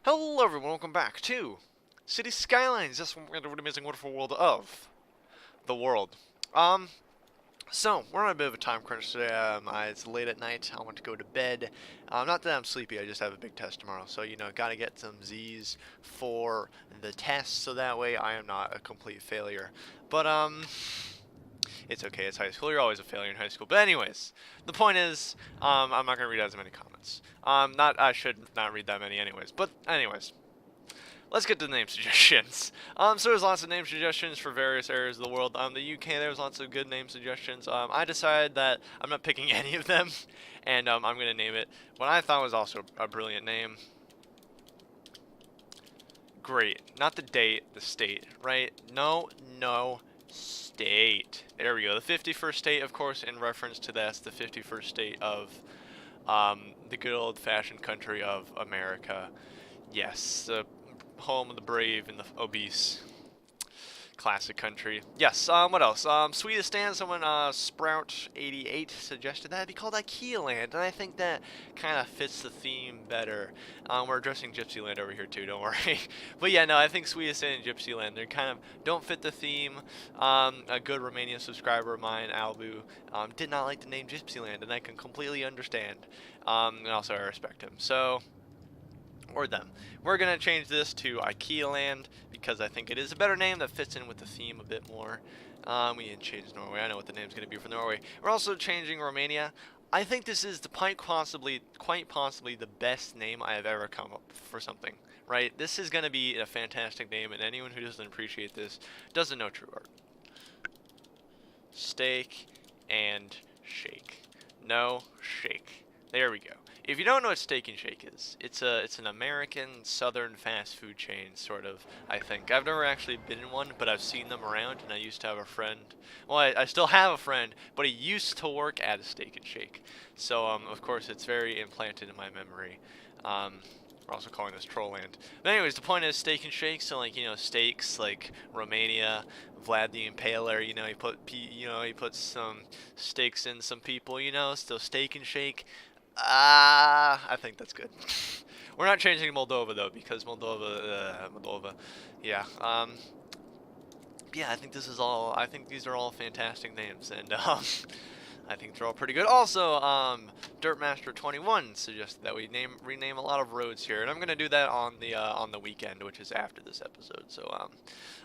Hello everyone, welcome back to City Skylines, this amazing wonderful world of the world. Um, so, we're on a bit of a time crunch today. It's late at night, I want to go to bed. Not that I'm sleepy, I just have a big test tomorrow. So, gotta get some Z's for the test, so that way I am not a complete failure. But, it's okay, it's high school, you're always a failure in high school. But anyways, the point is, I'm not gonna read as many comments. I should not read that many anyways. But anyways, let's get to the name suggestions. So there's lots of name suggestions for various areas of the world. The UK, there's lots of good name suggestions. I decided that I'm not picking any of them, and I'm gonna name it what I thought was also a brilliant name. Great, not the date, the state, right? No, state. There we go. The 51st state, of course, in reference to that's the 51st state of the good old-fashioned country of America. Yes, the home of the brave and the obese. Classic country. Yes, what else? Sweetistan, someone, Sprout88 suggested that be called IKEA-land, and I think that kind of fits the theme better. We're addressing Gypsyland over here too, don't worry. But yeah, no, I think Sweetistan and Gypsyland, they kind of don't fit the theme. A good Romanian subscriber of mine, Albu, did not like the name Gypsyland, and I can completely understand. And also I respect him. So, or them. We're going to change this to IKEA-land because I think it is a better name that fits in with the theme a bit more. We didn't change Norway. I know what the name's going to be for Norway. We're also changing Romania. I think this is quite possibly the best name I have ever come up for something, right? This is going to be a fantastic name, and anyone who doesn't appreciate this doesn't know true art. Steak and shake. No, shake. There we go. If you don't know what Steak and Shake is, it's an American southern fast food chain, sort of, I think. I've never actually been in one, but I've seen them around, and I used to have a friend. Well, I still have a friend, but he used to work at a Steak and Shake. So, of course, it's very implanted in my memory. We're also calling this Trollland. But anyways, the point is Steak and Shake, so like, steaks, like Romania, Vlad the Impaler, he puts some steaks in some people, still Steak and Shake. I think that's good. We're not changing Moldova though, because Moldova, yeah. Yeah, I think these are all fantastic names, and I think they're all pretty good. Also, Dirtmaster21 suggested that we rename a lot of roads here, and I'm gonna do that on the weekend, which is after this episode. So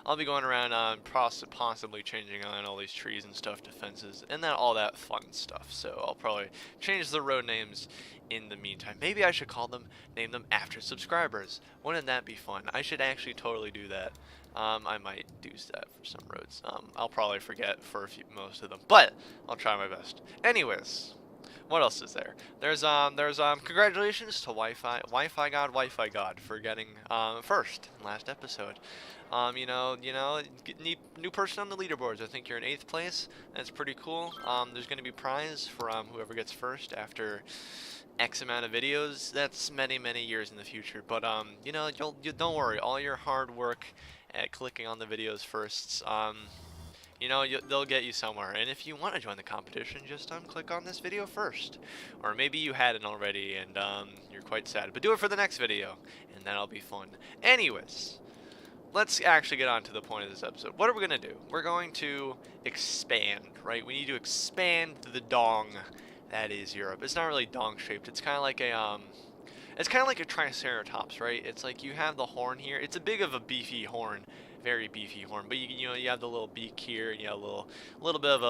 I'll be going around possibly changing on all these trees and stuff to fences, and then all that fun stuff. So I'll probably change the road names in the meantime. Maybe I should name them after subscribers. Wouldn't that be fun? I should actually totally do that. I might do that for some roads. I'll probably forget for most of them, but I'll try my best. Anyways, what else is there? There's congratulations to Wi-Fi God for getting first in last episode. New person on the leaderboards. I think you're in 8th place. That's pretty cool. There's gonna be prize for whoever gets first after X amount of videos. That's many years in the future. But don't worry. All your hard work at clicking on the videos first, they'll get you somewhere. And if you want to join the competition, just click on this video first. Or maybe you hadn't already and you're quite sad. But do it for the next video, and that'll be fun. Anyways, let's actually get on to the point of this episode. What are we going to do? We're going to expand, right? We need to expand the dong that is Europe. It's not really dong-shaped. It's kind of like a triceratops, right? It's like you have the horn here. It's a big of a beefy horn, very beefy horn. But you have the little beak here, and you have a little bit of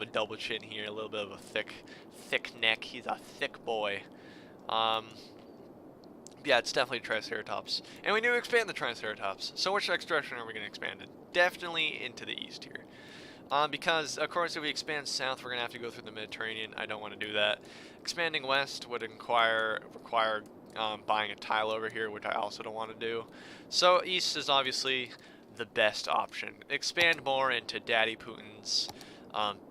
a double chin here, a little bit of a thick neck. He's a thick boy. Yeah, it's definitely triceratops, and we need to expand the triceratops. So which direction are we going to expand it? Definitely into the east here. Because, of course, if we expand south, we're going to have to go through the Mediterranean. I don't want to do that. Expanding west would require buying a tile over here, which I also don't want to do. So east is obviously the best option. Expand more into Daddy Putin's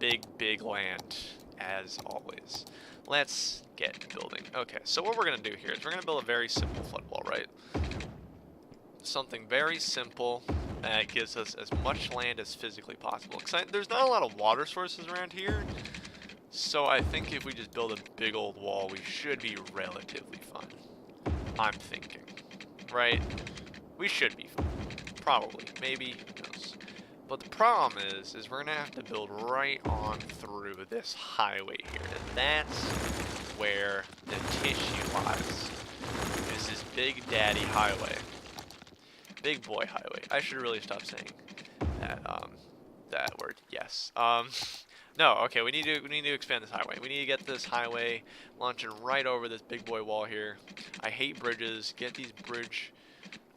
big land, as always. Let's get building. Okay, so what we're going to do here is we're going to build a very simple flood wall, right? Something very simple that gives us as much land as physically possible. Because there's not a lot of water sources around here, so I think if we just build a big old wall, we should be relatively fine. I'm thinking. right? We should be fine. Probably. Maybe. Who knows? But the problem is we're gonna have to build right on through this highway here, and that's where the tissue lies. This is Big Daddy Highway, Big Boy Highway. I should really stop saying that word. Yes. No. Okay. We need to expand this highway. We need to get this highway launching right over this big boy wall here. I hate bridges. Get these bridge.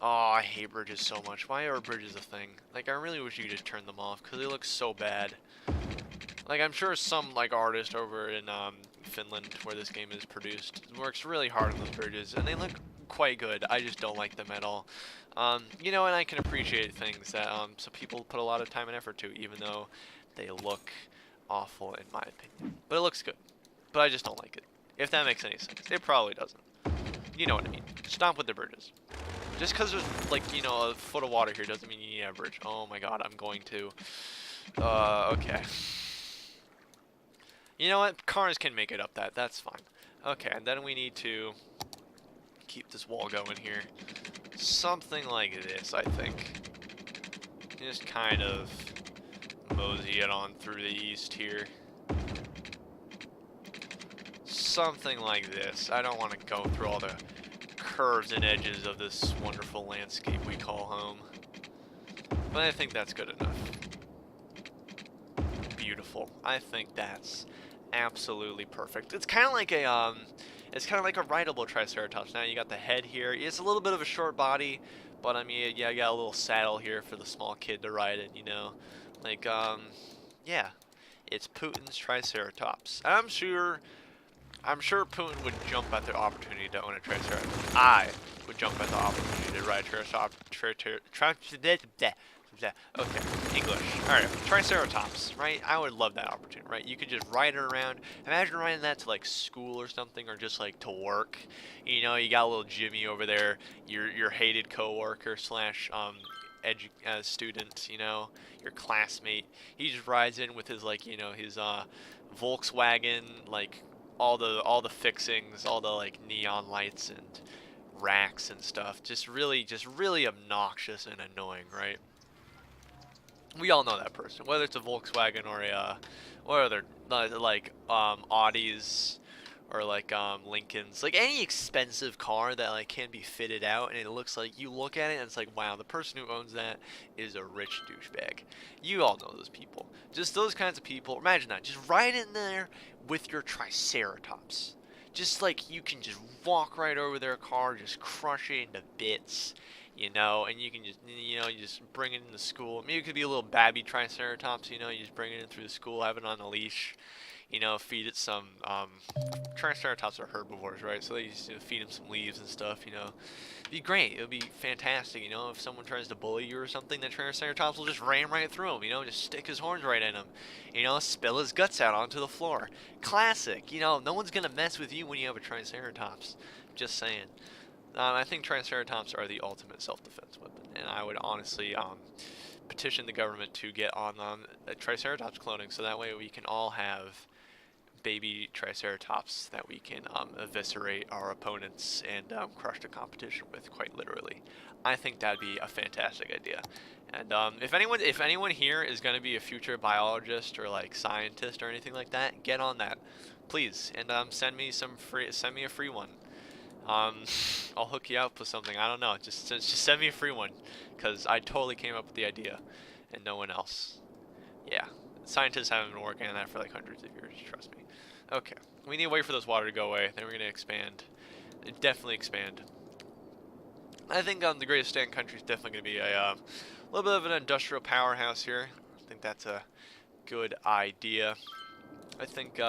Oh, I hate bridges so much. Why are bridges a thing? Like, I really wish you could just turn them off, because they look so bad. Like, I'm sure some, like, artist over in, Finland, where this game is produced, works really hard on those bridges, and they look quite good. I just don't like them at all. You know, and I can appreciate things that, some people put a lot of time and effort to, even though they look awful, in my opinion. But it looks good. But I just don't like it. If that makes any sense. It probably doesn't. You know what I mean. Stop with the bridges. Just because there's, like, you know, a foot of water here doesn't mean you need a bridge. Oh my god, I'm going to. Okay. You know what? Cars can make it up that. That's fine. Okay, and then we need to keep this wall going here. Something like this, I think. Just kind of mosey it on through the east here. Something like this. I don't want to go through all the curves and edges of this wonderful landscape we call home. But I think that's good enough. Beautiful. I think that's absolutely perfect. It's kind of like a rideable Triceratops. Now you got the head here. It's a little bit of a short body, but I mean, yeah, I got a little saddle here for the small kid to ride in, you know. Like, yeah. It's Putin's Triceratops. I'm sure Putin would jump at the opportunity to own a Triceratops. I would jump at the opportunity to ride a Triceratops. Okay, English. Alright, Triceratops, right? I would love that opportunity, right? You could just ride it around. Imagine riding that to, like, school or something, or just, like, to work. You know, you got a little Jimmy over there, your hated coworker slash, student, you know, your classmate. He just rides in with his, like, you know, his, Volkswagen, like, all the fixings, all the, like, neon lights and racks and stuff. Just really obnoxious and annoying, right? We all know that person, whether it's a Volkswagen or a, what other, like, Audis, or like, Lincolns, like any expensive car that, like, can be fitted out, and it looks like, you look at it and it's like, wow, the person who owns that is a rich douchebag. You all know those people. Just those kinds of people. Imagine that, just ride in there with your Triceratops. Just like, you can just walk right over their car, just crush it into bits. You know, and you can just, you know, you just bring it into school. Maybe it could be a little babby Triceratops, you know, you just bring it in through the school, have it on a leash, you know, feed it some, Triceratops are herbivores, right? So they just, you know, feed them some leaves and stuff, you know. It'd be great. It would be fantastic, you know, if someone tries to bully you or something, that Triceratops will just ram right through him, you know, just stick his horns right in him, you know, spill his guts out onto the floor. Classic, you know, no one's gonna mess with you when you have a Triceratops. Just saying. I think Triceratops are the ultimate self-defense weapon, and I would honestly petition the government to get on Triceratops cloning, so that way we can all have baby Triceratops that we can eviscerate our opponents and crush the competition with, quite literally. I think that'd be a fantastic idea. And if anyone here is going to be a future biologist or like scientist or anything like that, get on that, please, and send me a free one. I'll hook you up with something. I don't know. Just send me a free one, because I totally came up with the idea, and no one else. Yeah, scientists haven't been working on that for like hundreds of years. Trust me. Okay, we need to wait for this water to go away. Then we're gonna expand. Definitely expand. I think the greatest stand country is definitely gonna be a little bit of an industrial powerhouse here. I think that's a good idea. I think.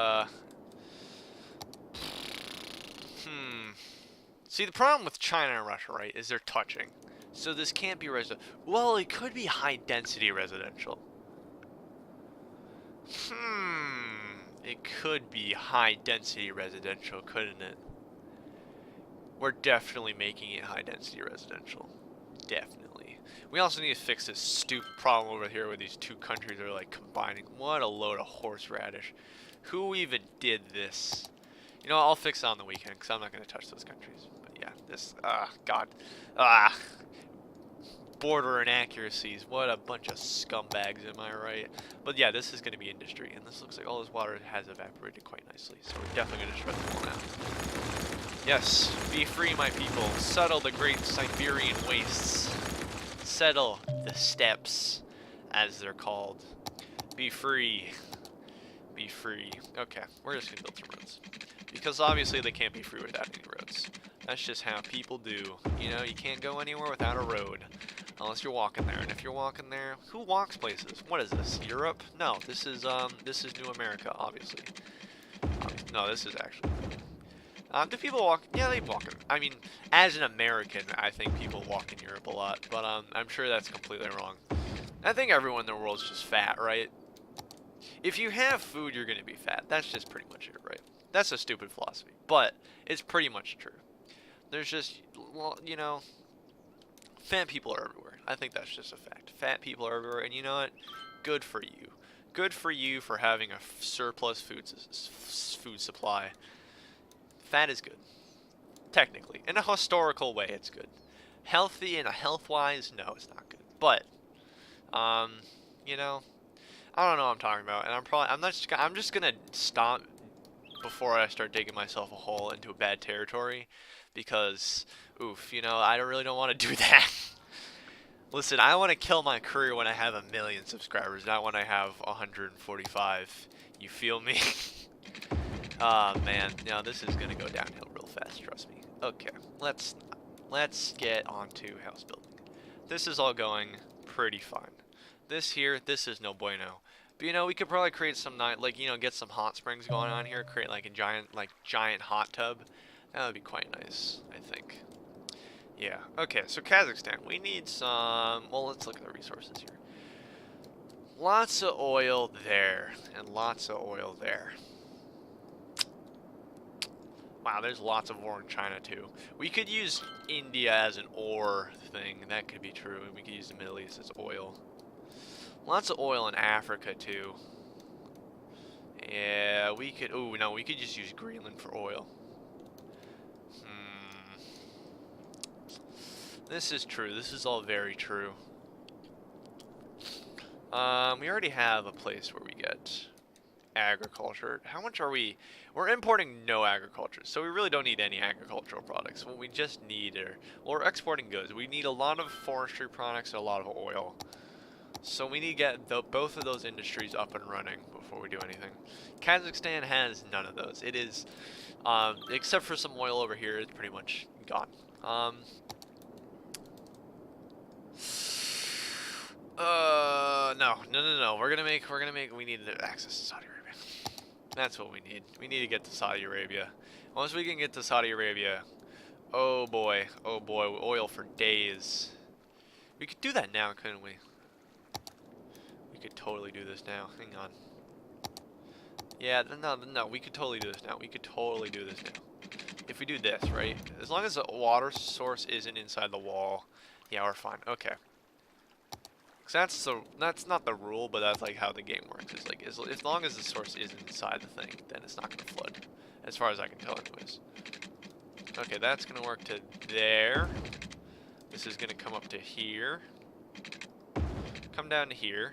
See, the problem with China and Russia, right, is they're touching. So this can't be residential. Well, it could be high-density residential. It could be high-density residential, couldn't it? We're definitely making it high-density residential. Definitely. We also need to fix this stupid problem over here where these two countries are, like, combining. What a load of horseradish. Who even did this? You know, I'll fix it on the weekend, because I'm not going to touch those countries. But Yeah, this, God. Ah, border inaccuracies. What a bunch of scumbags, am I right? But yeah, this is going to be industry, and this looks like all this water has evaporated quite nicely, so we're definitely going to shred them all now. Yes, be free, my people. Settle the great Siberian wastes. Settle the steppes, as they're called. Be free. Be free. Okay, we're just going to build some roads. Because obviously they can't be free without any roads. That's just how people do. You know, you can't go anywhere without a road. Unless you're walking there. And if you're walking there, who walks places? What is this? Europe? No, this is New America, obviously. No, this is actually... do people walk? Yeah, they walk. I mean, as an American, I think people walk in Europe a lot. But I'm sure that's completely wrong. I think everyone in the world is just fat, right? If you have food, you're going to be fat. That's just pretty much it, right? That's a stupid philosophy, but it's pretty much true. There's just, well, you know, fat people are everywhere. I think that's just a fact. Fat people are everywhere, and you know what? Good for you. Good for you for having a surplus food supply. Fat is good. Technically. In a historical way, it's good. Healthy and health-wise, no, it's not good. But, you know, I don't know what I'm talking about, and I'm just gonna stop before I start digging myself a hole into a bad territory, because, oof, you know, I really don't want to do that. Listen, I want to kill my career when I have 1 million subscribers, not when I have 145. You feel me? Ah, man, no, this is gonna go downhill real fast, trust me. Okay, let's get onto house building. This is all going pretty fine. This here, this is no bueno. But you know, we could probably create some like, you know, get some hot springs going on here, create like a giant hot tub. That would be quite nice, I think. Yeah. Okay, so Kazakhstan, we need some, well, let's look at the resources here. Lots of oil there, and lots of oil there. Wow, there's lots of ore in China too. We could use India as an ore thing. That could be true, and we could use the Middle East as oil. Lots of oil in Africa too. Yeah, we could. Oh no, we could just use Greenland for oil. This is true. This is all very true. We already have a place where we get agriculture. How much are we? We're importing no agriculture, so we really don't need any agricultural products. What we just need are, well, we're exporting goods. We need a lot of forestry products and a lot of oil. So we need to get both of those industries up and running before we do anything. Kazakhstan has none of those. It is, except for some oil over here, it's pretty much gone. No. We're gonna make, we need access to Saudi Arabia. That's what we need. We need to get to Saudi Arabia. Once we can get to Saudi Arabia, oh boy, oil for days. We could do that now, couldn't we? We could totally do this now. Hang on. Yeah, no, we could totally do this now. We could totally do this now. If we do this, right? As long as the water source isn't inside the wall, yeah, we're fine. Okay. That's not the rule, but that's like how the game works. It's like as long as the source isn't inside the thing, then it's not gonna flood, as far as I can tell, anyways. Okay, that's gonna work to there. This is gonna come up to here. Come down to here.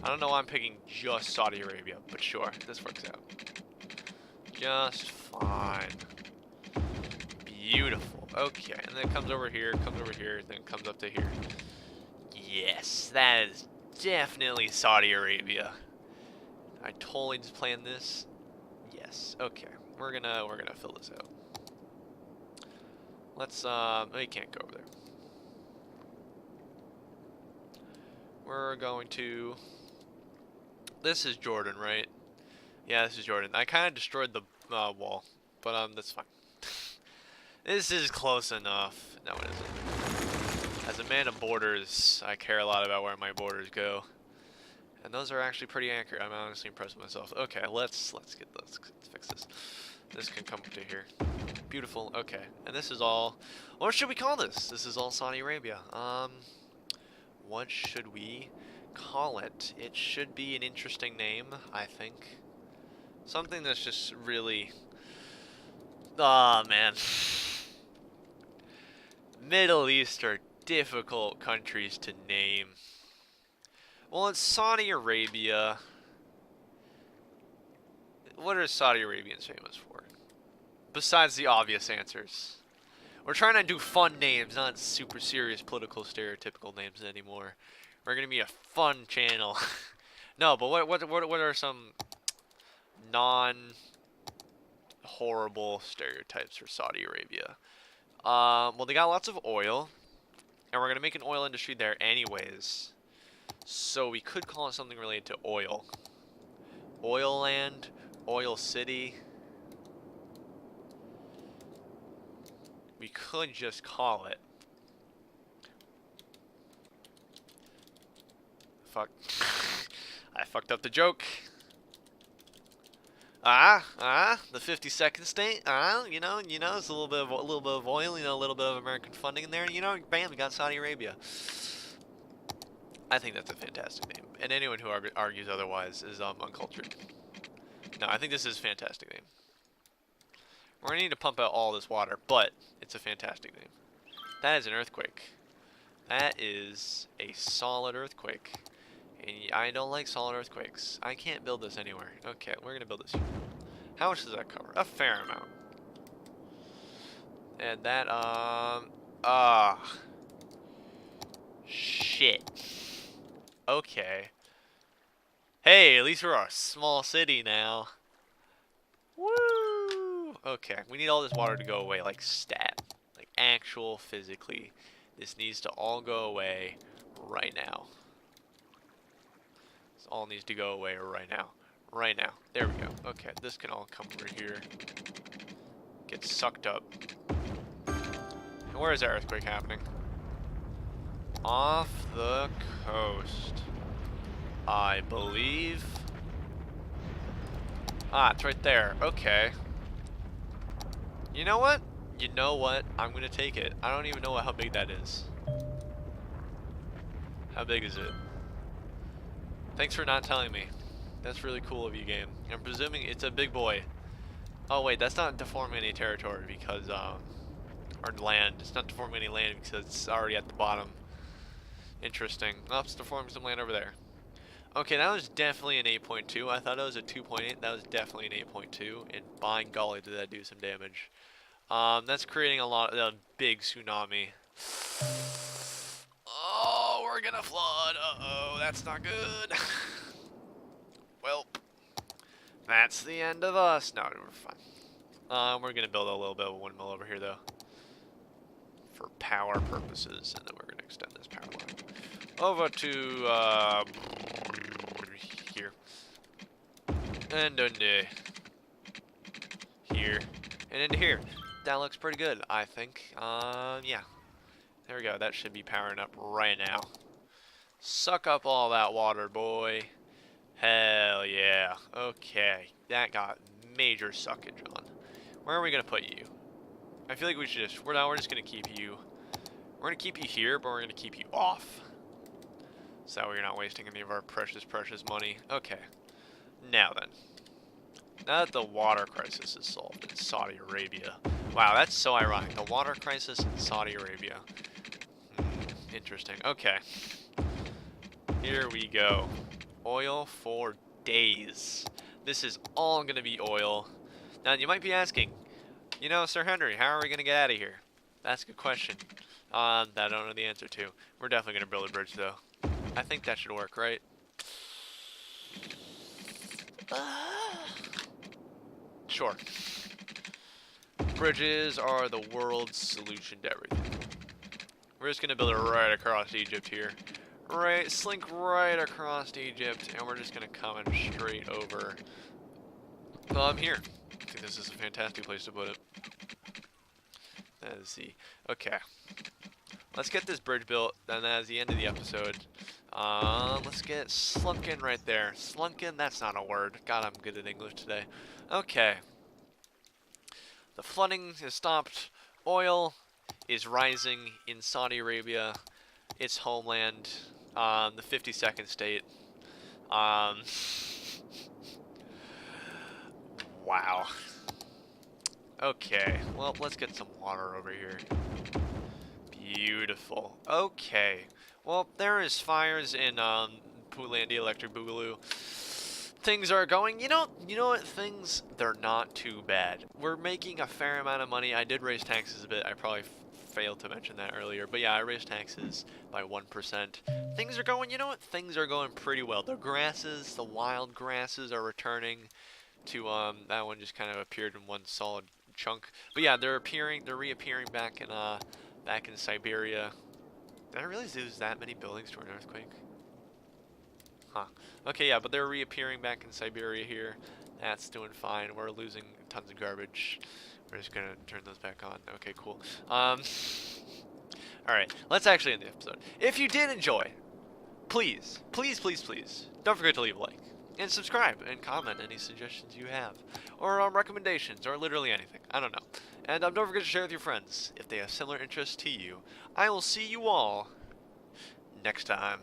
I don't know why I'm picking just Saudi Arabia, but sure, this works out. Just fine. Beautiful. Okay, and then it comes over here, then it comes up to here. Yes, that is definitely Saudi Arabia. I totally just planned this. Yes. Okay. We're gonna fill this out. Let's we can't go over there. We're going to, this is Jordan, right? Yeah, this is Jordan. I kind of destroyed the wall, but that's fine. This is close enough. No, it isn't. As a man of borders, I care a lot about where my borders go, and those are actually pretty accurate. I'm honestly impressed with myself. Okay, let's fix this. This can come up to here. Beautiful. Okay, and this is all. What should we call this? This is all Saudi Arabia. What should we call it? It should be an interesting name, I think. Something that's just really. Ah, man. Middle East are difficult countries to name. Well, it's Saudi Arabia. What are Saudi Arabians famous for? Besides the obvious answers. We're trying to do fun names, not super serious political stereotypical names anymore. We're gonna be a fun channel. No, but what are some non-horrible stereotypes for Saudi Arabia? Well, they got lots of oil, and we're gonna make an oil industry there anyways. So we could call it something related to oil. Oil land, oil city. We could just call it. Fuck. I fucked up the joke. The 52nd state. You know, it's a little bit of oil, you know, a little bit of American funding in there. You know, bam, we got Saudi Arabia. I think that's a fantastic name, and anyone who argues otherwise is uncultured. No, I think this is a fantastic name. We're gonna need to pump out all this water, but it's a fantastic name. That is an earthquake. That is a solid earthquake. And I don't like solid earthquakes. I can't build this anywhere. Okay, we're gonna build this here. How much does that cover? A fair amount. And that, shit. Okay. Hey, at least we're a small city now. Woo! Okay, we need all this water to go away, like stat. Like actual physically. This needs to all go away right now. This all needs to go away right now. Right now. There we go. Okay, this can all come over here. Get sucked up. And where is that earthquake happening? Off the coast. I believe. Ah, it's right there. Okay. You know what? You know what? I'm gonna take it. I don't even know how big that is. How big is it? Thanks for not telling me. That's really cool of you, game. I'm presuming it's a big boy. Oh wait, that's not deforming any territory because, or land. It's not deforming any land because it's already at the bottom. Interesting. Oh, it's deforming some land over there. Okay, that was definitely an 8.2. I thought it was a 2.8. That was definitely an 8.2. And by golly, did that do some damage. That's creating a big tsunami. Oh, we're gonna flood. Uh-oh, that's not good. Well, that's the end of us. No, we're fine. We're gonna build a little bit of a windmill over here, though. For power purposes, and then we're gonna extend this power line over to, here. And into here. And into here. That looks pretty good, I think. Yeah. There we go. That should be powering up right now. Suck up all that water, boy. Hell yeah. Okay. That got major suckage on. Where are we going to put you? I feel like we should just... we're just going to keep you... we're going to keep you here, but we're going to keep you off. So that way you're not wasting any of our precious, precious money. Okay. Now then. Now that the water crisis is solved in Saudi Arabia. Wow, that's so ironic. The water crisis in Saudi Arabia. Interesting. Okay. Here we go. Oil for days. This is all going to be oil. Now, you might be asking, you know, Sir Henry, how are we going to get out of here? That's a good question. That I don't know the answer to. We're definitely going to build a bridge, though. I think that should work, right? Sure. Bridges are the world's solution to everything. We're just gonna build it right across Egypt here. Right, slink right across Egypt, and we're just gonna come in straight over. Well, I'm here. I think this is a fantastic place to put it. That is the... okay. Let's get this bridge built, and that is the end of the episode. Let's get slunken right there. Slunken, that's not a word. God, I'm good at English today. Okay. The flooding has stopped. Oil is rising in Saudi Arabia, its homeland, the 52nd state. Wow. Okay, well, let's get some water over here. beautiful. Okay. Well, there is fires in Poolandia Electric Boogaloo. Things are going, you know what, things, they're not too bad. We're making a fair amount of money. I did raise taxes a bit. I probably failed to mention that earlier. But yeah, I raised taxes by 1%. Things are going, you know what, things are going pretty well. The grasses, the wild grasses are returning to, that one just kind of appeared in one solid chunk. But yeah, they're reappearing back in Siberia. Did I realize there was that many buildings during an earthquake? Huh. Okay, yeah, but they're reappearing back in Siberia here. That's doing fine. We're losing tons of garbage. We're just gonna turn those back on. Okay, cool. Alright, let's actually end the episode. If you did enjoy, please, please, please, please, don't forget to leave a like. And subscribe and comment any suggestions you have. Or recommendations, or literally anything. I don't know. And don't forget to share with your friends if they have similar interests to you. I will see you all next time.